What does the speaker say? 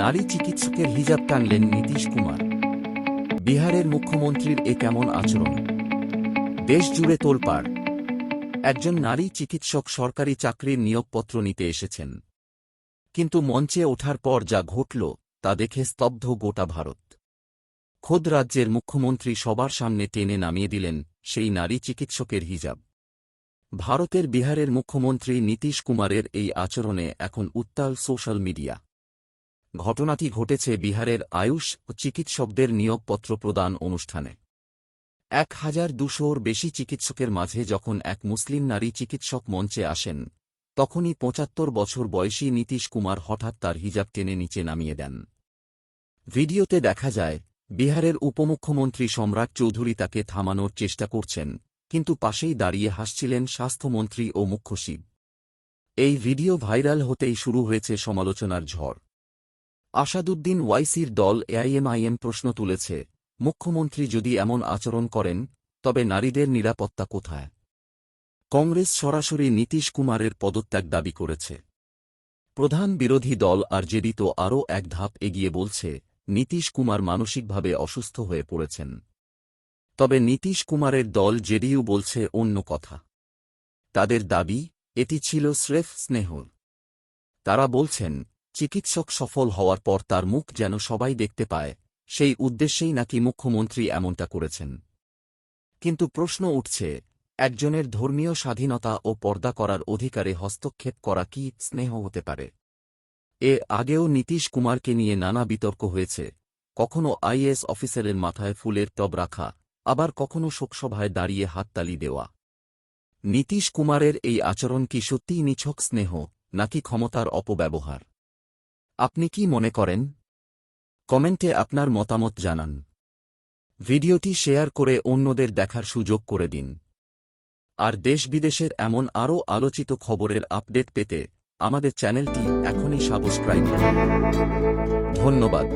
নারী চিকিৎসকের হিজাব টানলেন নীতীশ কুমার। বিহারের মুখ্যমন্ত্রীর এ কেমন আচরণ? দেশ জুড়ে তোলপাড়। একজন নারী চিকিৎসক সরকারি চাকরির নিয়োগপত্র নিতে এসেছেন, কিন্তু মঞ্চে ওঠার পর যা ঘটল তা দেখে স্তব্ধ গোটা ভারত। খোদ রাজ্যের মুখ্যমন্ত্রী সবার সামনে টেনে নামিয়ে দিলেন সেই নারী চিকিৎসকের হিজাব। ভারতের বিহারের মুখ্যমন্ত্রী নীতীশ কুমারের এই আচরণে এখন উত্তাল সোশ্যাল মিডিয়া। ঘটনাটি ঘটেছে বিহারের আয়ুষ ও চিকিৎসকদের নিয়োগপত্র প্রদান অনুষ্ঠানে। ১,২০০-র বেশি চিকিৎসকের মাঝে যখন এক মুসলিম নারী চিকিৎসক মঞ্চে আসেন, তখনই ৭৫ বছর বয়সী নীতীশ কুমার হঠাৎ তার হিজাব টেনে নিচে নামিয়ে দেন। ভিডিওতে দেখা যায়, বিহারের উপমুখ্যমন্ত্রী সম্রাট চৌধুরী তাকে থামানোর চেষ্টা করছেন, কিন্তু পাশেই দাঁড়িয়ে হাসছিলেন স্বাস্থ্যমন্ত্রী ও মুখ্য সচিব। এই ভিডিও ভাইরাল হতেই শুরু হয়েছে সমালোচনার ঝড়। আসাদুদ্দিন ওয়াইসির দল এআইএমআইএম প্রশ্ন তুলেছে, মুখ্যমন্ত্রী যদি এমন আচরণ করেন, তবে নারীদের নিরাপত্তা কোথায়? কংগ্রেস সরাসরি নীতীশ কুমারের পদত্যাগ দাবি করেছে। প্রধান বিরোধী দল আরজেডি তো আরও এক ধাপ এগিয়ে বলছে, নীতীশ কুমার মানসিকভাবে অসুস্থ হয়ে পড়েছেন। তবে নীতীশ কুমারের দল জেডিইউ বলছে অন্য কথা। তাদের দাবি, এটি ছিল স্রেফ স্নেহ। তারা বলছেন, চিকিৎসক সফল হওয়ার পর তার মুখ যেন সবাই দেখতে পায়, সেই উদ্দেশ্যেই নাকি মুখ্যমন্ত্রী এমনটা করেছেন। কিন্তু প্রশ্ন উঠছে, একজনের ধর্মীয় স্বাধীনতা ও পর্দা করার অধিকারে হস্তক্ষেপ করা কি স্নেহ হতে পারে? এর আগেও নীতীশ কুমারকে নিয়ে নানা বিতর্ক হয়েছে, কখনো আইএএস অফিসারের মাথায় ফুলের টব রাখা, আবার কখনো শোকসভায় দাঁড়িয়ে হাততালি দেওয়া। নীতীশ কুমারের এই আচরণ কি সত্যিই নিছক স্নেহ, নাকি ক্ষমতার অপব্যবহার? আপনি কি মনে করেন? কমেন্টে আপনার মতামত জানান। ভিডিওটি শেয়ার করে অন্যদের দেখার সুযোগ করে দিন। আর দেশ বিদেশের এমন আরও আলোচিত খবরের আপডেট পেতে আমাদের চ্যানেলটি এখনই সাবস্ক্রাইব করুন। ধন্যবাদ।